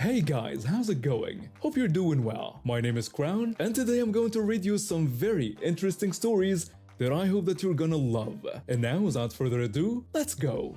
Hey guys, how's it going? Hope you're doing well. My name is Crown, and today I'm going to read you some very interesting stories that I hope that you're gonna love. And now, without further ado, let's go!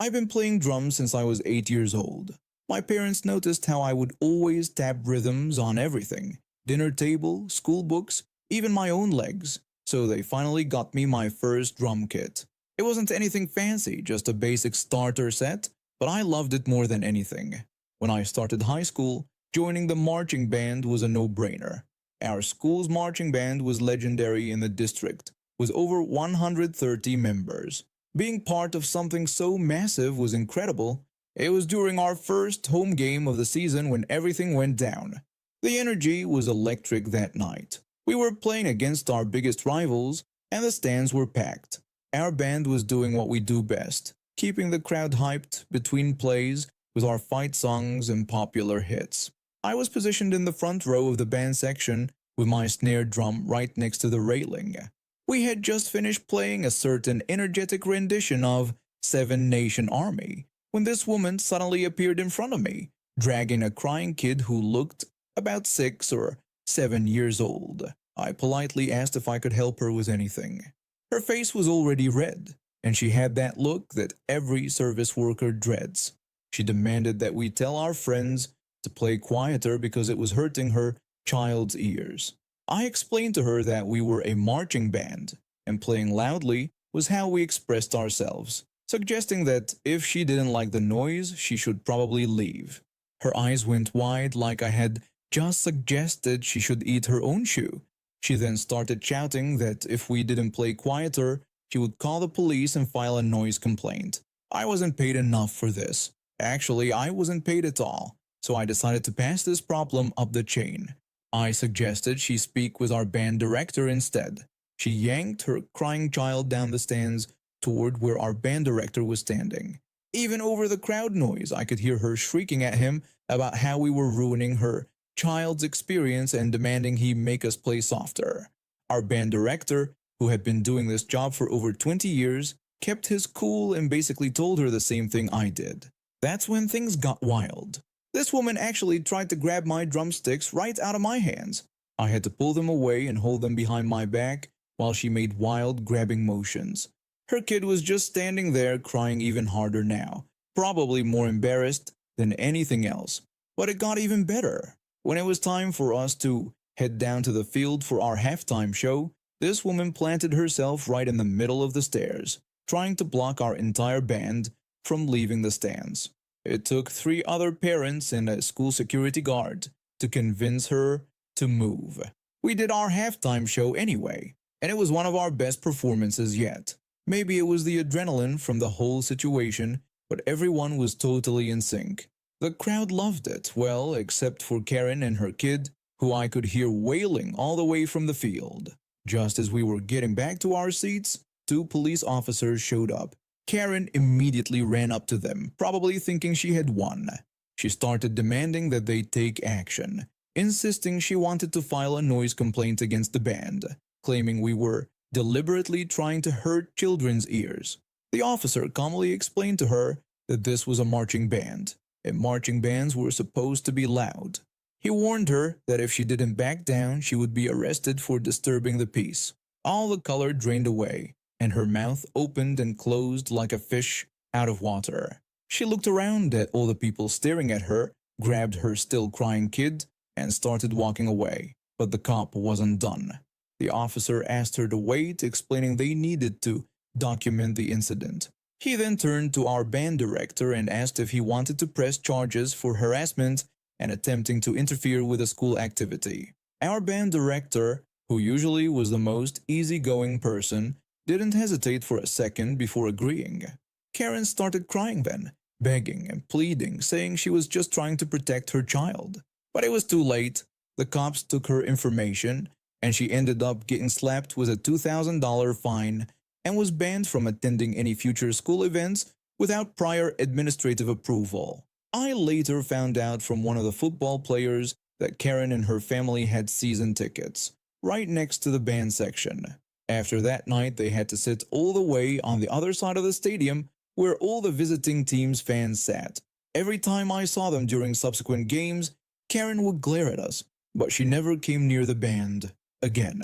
I've been playing drums since I was 8 years old. My parents noticed how I would always tap rhythms on everything: dinner table, school books, even my own legs. So they finally got me my first drum kit. It wasn't anything fancy, just a basic starter set, but I loved it more than anything. When I started high school, joining the marching band was a no-brainer. Our school's marching band was legendary in the district, with over 130 members. Being part of something so massive was incredible. It was during our first home game of the season when everything went down. The energy was electric that night. We were playing against our biggest rivals, and the stands were packed. Our band was doing what we do best, keeping the crowd hyped between plays with our fight songs and popular hits. I was positioned in the front row of the band section with my snare drum right next to the railing. We had just finished playing a certain energetic rendition of Seven Nation Army when this woman suddenly appeared in front of me, dragging a crying kid who looked about 6 or 7 years old. I politely asked if I could help her with anything. Her face was already red, and she had that look that every service worker dreads. She demanded that we tell our friends to play quieter because it was hurting her child's ears. I explained to her that we were a marching band, and playing loudly was how we expressed ourselves, suggesting that if she didn't like the noise, she should probably leave. Her eyes went wide like I had just suggested she should eat her own shoe. She then started shouting that if we didn't play quieter, she would call the police and file a noise complaint. I wasn't paid enough for this. Actually, I wasn't paid at all, so I decided to pass this problem up the chain. I suggested she speak with our band director instead. She yanked her crying child down the stands toward where our band director was standing. Even over the crowd noise, I could hear her shrieking at him about how we were ruining her child's experience and demanding he make us play softer. Our band director, who had been doing this job for over 20 years, kept his cool and basically told her the same thing I did. That's when things got wild. This woman actually tried to grab my drumsticks right out of my hands. I had to pull them away and hold them behind my back while she made wild grabbing motions. Her kid was just standing there crying even harder now, probably more embarrassed than anything else. But it got even better. When it was time for us to head down to the field for our halftime show, this woman planted herself right in the middle of the stairs, trying to block our entire band from leaving the stands. It took 3 other parents and a school security guard to convince her to move. We did our halftime show anyway, and it was one of our best performances yet. Maybe it was the adrenaline from the whole situation, but everyone was totally in sync. The crowd loved it, well, except for Karen and her kid, who I could hear wailing all the way from the field. Just as we were getting back to our seats, 2 police officers showed up. Karen immediately ran up to them, probably thinking she had won. She started demanding that they take action, insisting she wanted to file a noise complaint against the band, claiming we were deliberately trying to hurt children's ears. The officer calmly explained to her that this was a marching band, and marching bands were supposed to be loud. He warned her that if she didn't back down, she would be arrested for disturbing the peace. All the color drained away, and her mouth opened and closed like a fish out of water. She looked around at all the people staring at her, grabbed her still crying kid, and started walking away. But the cop wasn't done. The officer asked her to wait, explaining they needed to document the incident. He then turned to our band director and asked if he wanted to press charges for harassment and attempting to interfere with a school activity. Our band director, who usually was the most easygoing person, didn't hesitate for a second before agreeing. Karen started crying then, begging and pleading, saying she was just trying to protect her child. But it was too late. The cops took her information, and she ended up getting slapped with a $2,000 fine and was banned from attending any future school events without prior administrative approval. I later found out from one of the football players that Karen and her family had season tickets, right next to the band section. After that night, they had to sit all the way on the other side of the stadium where all the visiting team's fans sat. Every time I saw them during subsequent games, Karen would glare at us, but she never came near the band again.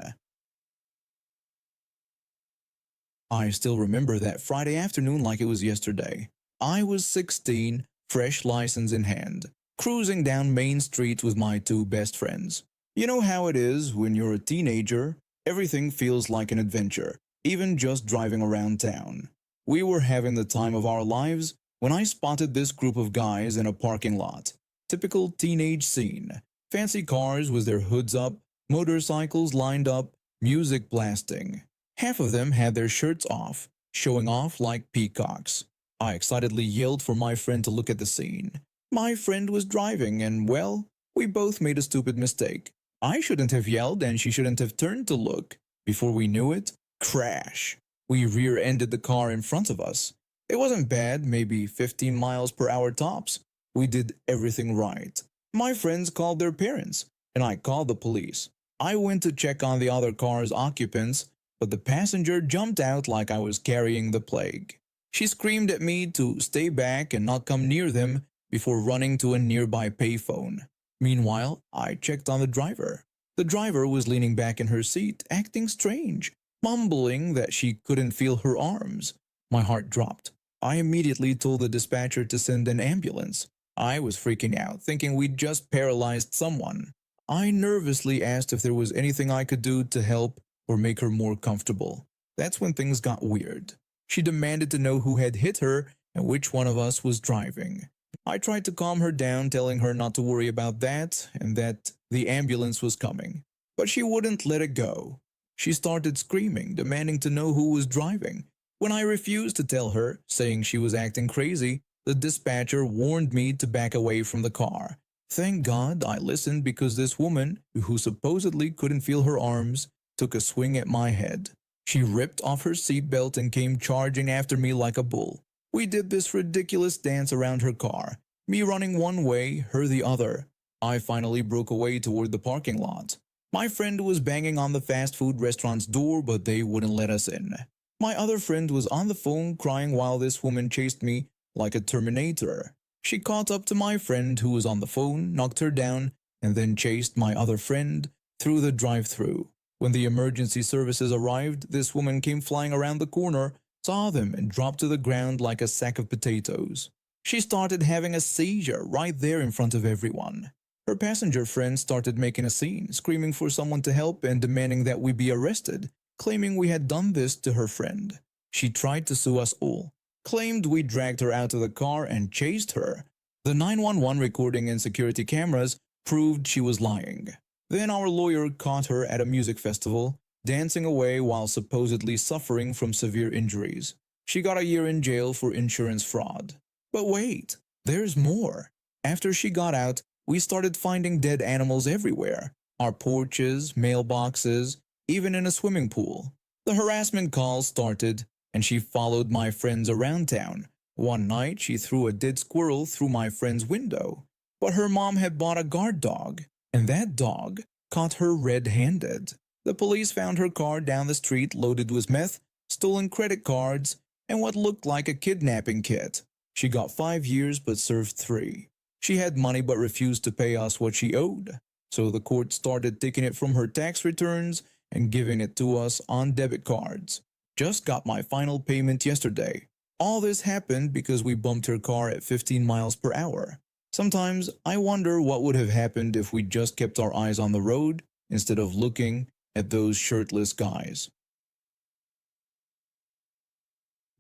I still remember that Friday afternoon like it was yesterday. I was 16, fresh license in hand, cruising down Main Street with my two best friends. You know how it is when you're a teenager, everything feels like an adventure, even just driving around town. We were having the time of our lives when I spotted this group of guys in a parking lot. Typical teenage scene. Fancy cars with their hoods up, motorcycles lined up, music blasting. Half of them had their shirts off, showing off like peacocks. I excitedly yelled for my friend to look at the scene. My friend was driving and, well, we both made a stupid mistake. I shouldn't have yelled and she shouldn't have turned to look. Before we knew it, crash. We rear-ended the car in front of us. It wasn't bad, maybe 15 miles per hour tops. We did everything right. My friends called their parents, and I called the police. I went to check on the other car's occupants, but the passenger jumped out like I was carrying the plague. She screamed at me to stay back and not come near them before running to a nearby payphone. Meanwhile, I checked on the driver. The driver was leaning back in her seat, acting strange, mumbling that she couldn't feel her arms. My heart dropped. I immediately told the dispatcher to send an ambulance. I was freaking out, thinking we'd just paralyzed someone. I nervously asked if there was anything I could do to help or make her more comfortable. That's when things got weird. She demanded to know who had hit her and which one of us was driving. I tried to calm her down, telling her not to worry about that and that the ambulance was coming. But she wouldn't let it go. She started screaming, demanding to know who was driving. When I refused to tell her, saying she was acting crazy, the dispatcher warned me to back away from the car. Thank God I listened because this woman, who supposedly couldn't feel her arms, took a swing at my head. She ripped off her seatbelt and came charging after me like a bull. We did this ridiculous dance around her car, me running one way, her the other. I finally broke away toward the parking lot. My friend was banging on the fast food restaurant's door, but they wouldn't let us in. My other friend was on the phone crying while this woman chased me like a Terminator. She caught up to my friend who was on the phone, knocked her down, and then chased my other friend through the drive-thru. When the emergency services arrived, this woman came flying around the corner, saw them, and dropped to the ground like a sack of potatoes. She started having a seizure right there in front of everyone. Her passenger friend started making a scene, screaming for someone to help and demanding that we be arrested, claiming we had done this to her friend. She tried to sue us all, claimed we dragged her out of the car and chased her. The 911 recording and security cameras proved she was lying. Then our lawyer caught her at a music festival, dancing away while supposedly suffering from severe injuries. She got a year in jail for insurance fraud. But wait, there's more. After she got out, we started finding dead animals everywhere. Our porches, mailboxes, even in a swimming pool. The harassment calls started, and she followed my friends around town. One night, she threw a dead squirrel through my friend's window. But her mom had bought a guard dog, and that dog caught her red-handed. The police found her car down the street loaded with meth, stolen credit cards, and what looked like a kidnapping kit. She got 5 years but served 3. She had money but refused to pay us what she owed. So the court started taking it from her tax returns and giving it to us on debit cards. Just got my final payment yesterday. All this happened because we bumped her car at 15 miles per hour. Sometimes I wonder what would have happened if we just kept our eyes on the road instead of looking at those shirtless guys.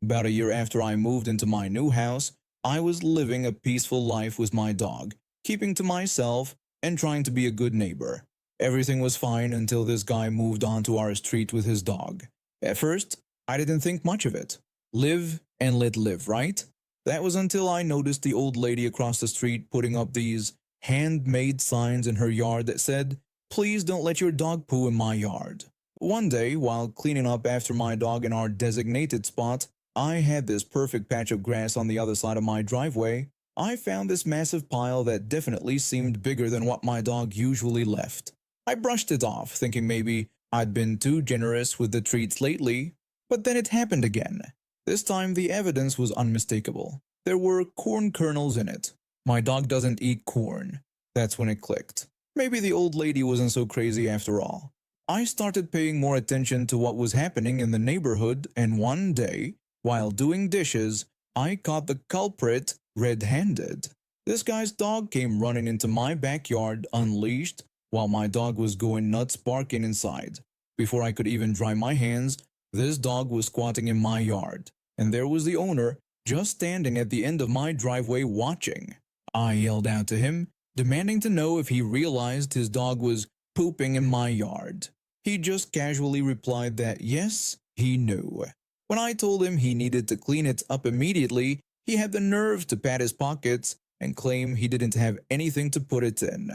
About a year after I moved into my new house, I was living a peaceful life with my dog, keeping to myself and trying to be a good neighbor. Everything was fine until this guy moved onto our street with his dog. At first, I didn't think much of it. Live and let live, right? That was until I noticed the old lady across the street putting up these handmade signs in her yard that said, "Please don't let your dog poo in my yard." One day, while cleaning up after my dog in our designated spot, I had this perfect patch of grass on the other side of my driveway. I found this massive pile that definitely seemed bigger than what my dog usually left. I brushed it off, thinking maybe I'd been too generous with the treats lately, but then it happened again. This time the evidence was unmistakable. There were corn kernels in it. My dog doesn't eat corn. That's when it clicked. Maybe the old lady wasn't so crazy after all. I started paying more attention to what was happening in the neighborhood, and one day, while doing dishes, I caught the culprit red-handed. This guy's dog came running into my backyard unleashed while my dog was going nuts barking inside. Before I could even dry my hands, this dog was squatting in my yard, and there was the owner just standing at the end of my driveway watching. I yelled out to him, demanding to know if he realized his dog was pooping in my yard. He just casually replied that yes, he knew. When I told him he needed to clean it up immediately, he had the nerve to pat his pockets and claim he didn't have anything to put it in.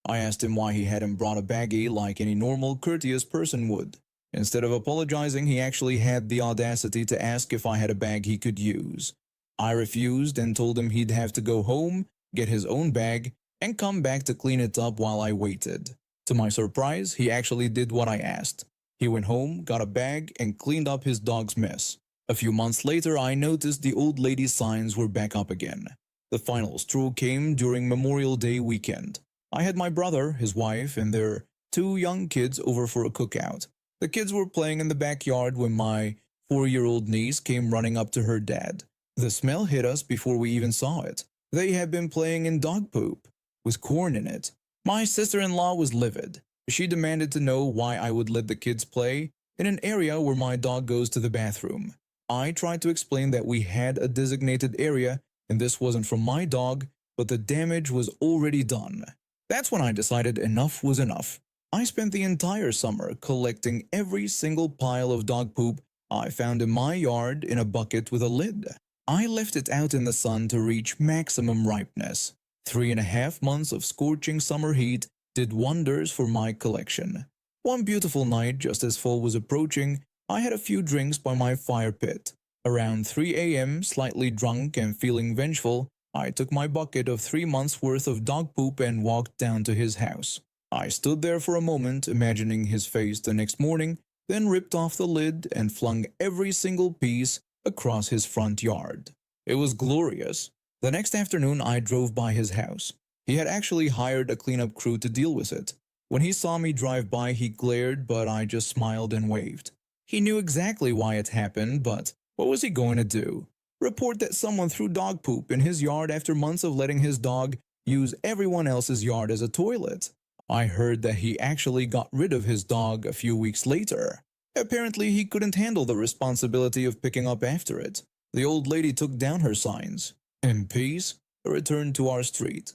I asked him why he hadn't brought a baggie like any normal, courteous person would. Instead of apologizing, he actually had the audacity to ask if I had a bag he could use. I refused and told him he'd have to go home, get his own bag, and come back to clean it up while I waited. To my surprise, he actually did what I asked. He went home, got a bag, and cleaned up his dog's mess. A few months later, I noticed the old lady's signs were back up again. The final straw came during Memorial Day weekend. I had my brother, his wife, and their 2 young kids over for a cookout. The kids were playing in the backyard when my 4-year-old niece came running up to her dad. The smell hit us before we even saw it. They had been playing in dog poop, with corn in it. My sister-in-law was livid. She demanded to know why I would let the kids play in an area where my dog goes to the bathroom. I tried to explain that we had a designated area and this wasn't from my dog, but the damage was already done. That's when I decided enough was enough. I spent the entire summer collecting every single pile of dog poop I found in my yard in a bucket with a lid. I left it out in the sun to reach maximum ripeness. 3.5 months of scorching summer heat did wonders for my collection. One beautiful night, just as fall was approaching, I had a few drinks by my fire pit. Around 3 a.m., slightly drunk and feeling vengeful, I took my bucket of 3 months' worth of dog poop and walked down to his house. I stood there for a moment, imagining his face the next morning, then ripped off the lid and flung every single piece across his front yard. It was glorious. The next afternoon, I drove by his house. He had actually hired a cleanup crew to deal with it. When he saw me drive by, he glared, but I just smiled and waved. He knew exactly why it happened, but what was he going to do? Report that someone threw dog poop in his yard after months of letting his dog use everyone else's yard as a toilet? I heard that he actually got rid of his dog a few weeks later. Apparently, he couldn't handle the responsibility of picking up after it. The old lady took down her signs. In peace, returned to our street.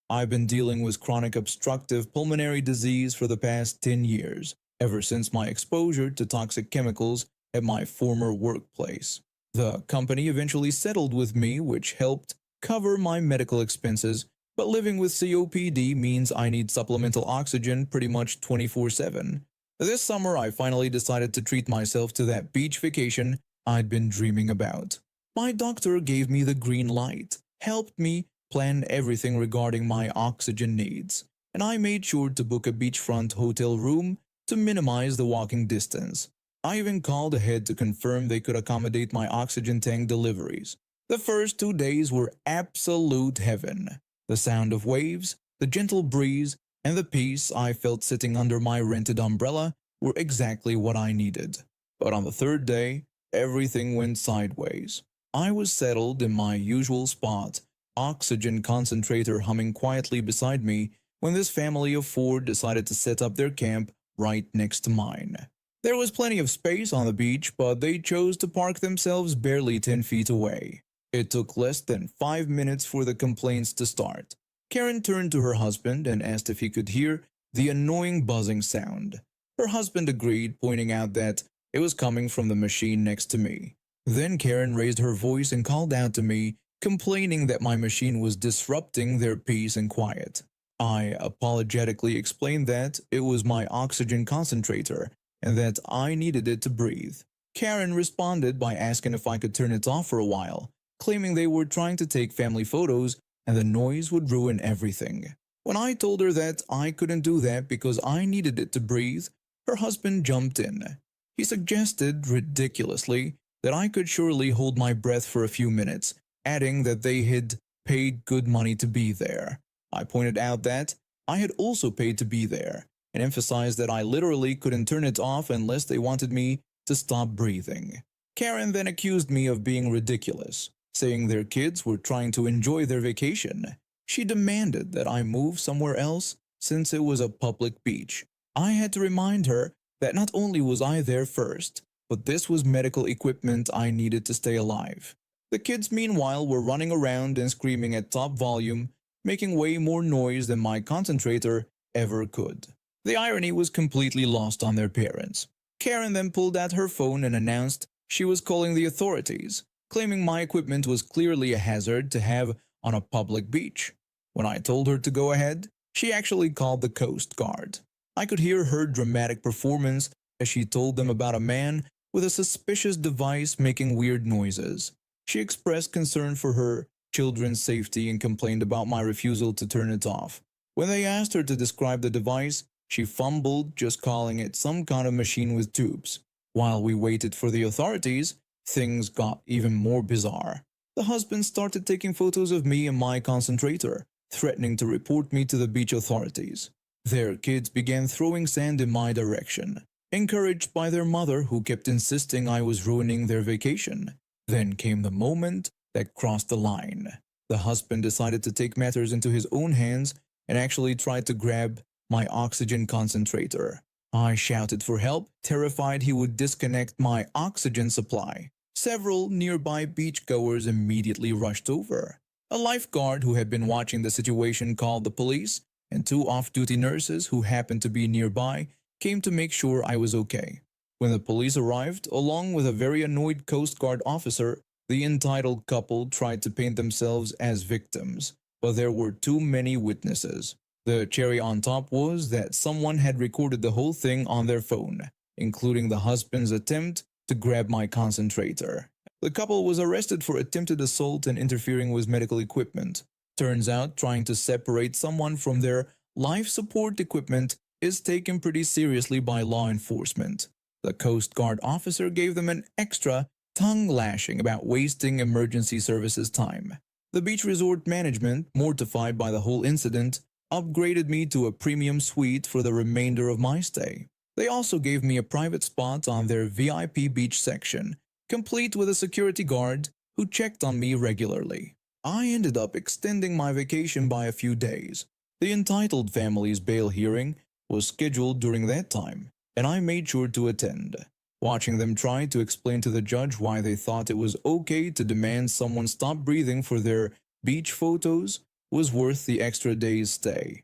I've been dealing with chronic obstructive pulmonary disease for the past 10 years, ever since my exposure to toxic chemicals at my former workplace. The company eventually settled with me, which helped cover my medical expenses, but living with COPD means I need supplemental oxygen pretty much 24/7. This summer, I finally decided to treat myself to that beach vacation I'd been dreaming about. My doctor gave me the green light, helped me plan everything regarding my oxygen needs, and I made sure to book a beachfront hotel room to minimize the walking distance. I even called ahead to confirm they could accommodate my oxygen tank deliveries. The first 2 days were absolute heaven. The sound of waves, the gentle breeze, and the peace I felt sitting under my rented umbrella were exactly what I needed. But on the 3rd day, everything went sideways. I was settled in my usual spot, oxygen concentrator humming quietly beside me, when this family of 4 decided to set up their camp right next to mine. There was plenty of space on the beach, but they chose to park themselves barely 10 feet away. It took less than 5 minutes for the complaints to start. Karen turned to her husband and asked if he could hear the annoying buzzing sound. Her husband agreed, pointing out that it was coming from the machine next to me. Then Karen raised her voice and called out to me, complaining that my machine was disrupting their peace and quiet. I apologetically explained that it was my oxygen concentrator and that I needed it to breathe. Karen responded by asking if I could turn it off for a while, claiming they were trying to take family photos and the noise would ruin everything. When I told her that I couldn't do that because I needed it to breathe, her husband jumped in. He suggested, ridiculously, that I could surely hold my breath for a few minutes, adding that they had paid good money to be there. I pointed out that I had also paid to be there, and emphasized that I literally couldn't turn it off unless they wanted me to stop breathing. Karen then accused me of being ridiculous, saying their kids were trying to enjoy their vacation. She demanded that I move somewhere else since it was a public beach. I had to remind her that not only was I there first, but this was medical equipment I needed to stay alive. The kids meanwhile were running around and screaming at top volume, making way more noise than my concentrator ever could. The irony was completely lost on their parents. Karen then pulled out her phone and announced she was calling the authorities, claiming my equipment was clearly a hazard to have on a public beach. When I told her to go ahead, she actually called the Coast Guard. I could hear her dramatic performance as she told them about a man with a suspicious device making weird noises. She expressed concern for her children's safety and complained about my refusal to turn it off. When they asked her to describe the device, she fumbled, just calling it some kind of machine with tubes. While we waited for the authorities, things got even more bizarre. The husband started taking photos of me and my concentrator, threatening to report me to the beach authorities. Their kids began throwing sand in my direction, encouraged by their mother who kept insisting I was ruining their vacation. Then came the moment that crossed the line. The husband decided to take matters into his own hands and actually tried to grab my oxygen concentrator. I shouted for help, terrified he would disconnect my oxygen supply. Several nearby beachgoers immediately rushed over. A lifeguard who had been watching the situation called the police, and two off-duty nurses who happened to be nearby came to make sure I was okay. When the police arrived, along with a very annoyed Coast Guard officer, the entitled couple tried to paint themselves as victims, but there were too many witnesses. The cherry on top was that someone had recorded the whole thing on their phone, including the husband's attempt to grab my concentrator. The couple was arrested for attempted assault and interfering with medical equipment. Turns out trying to separate someone from their life support equipment is taken pretty seriously by law enforcement. The Coast Guard officer gave them an extra tongue lashing about wasting emergency services time. The beach resort management, mortified by the whole incident, upgraded me to a premium suite for the remainder of my stay. They also gave me a private spot on their VIP beach section, complete with a security guard who checked on me regularly. I ended up extending my vacation by a few days. The entitled family's bail hearing was scheduled during that time, and I made sure to attend. Watching them try to explain to the judge why they thought it was okay to demand someone stop breathing for their beach photos was worth the extra day's stay.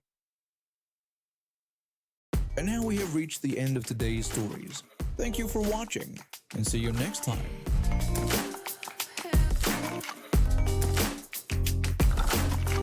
And now we have reached the end of today's stories. Thank you for watching, and see you next time.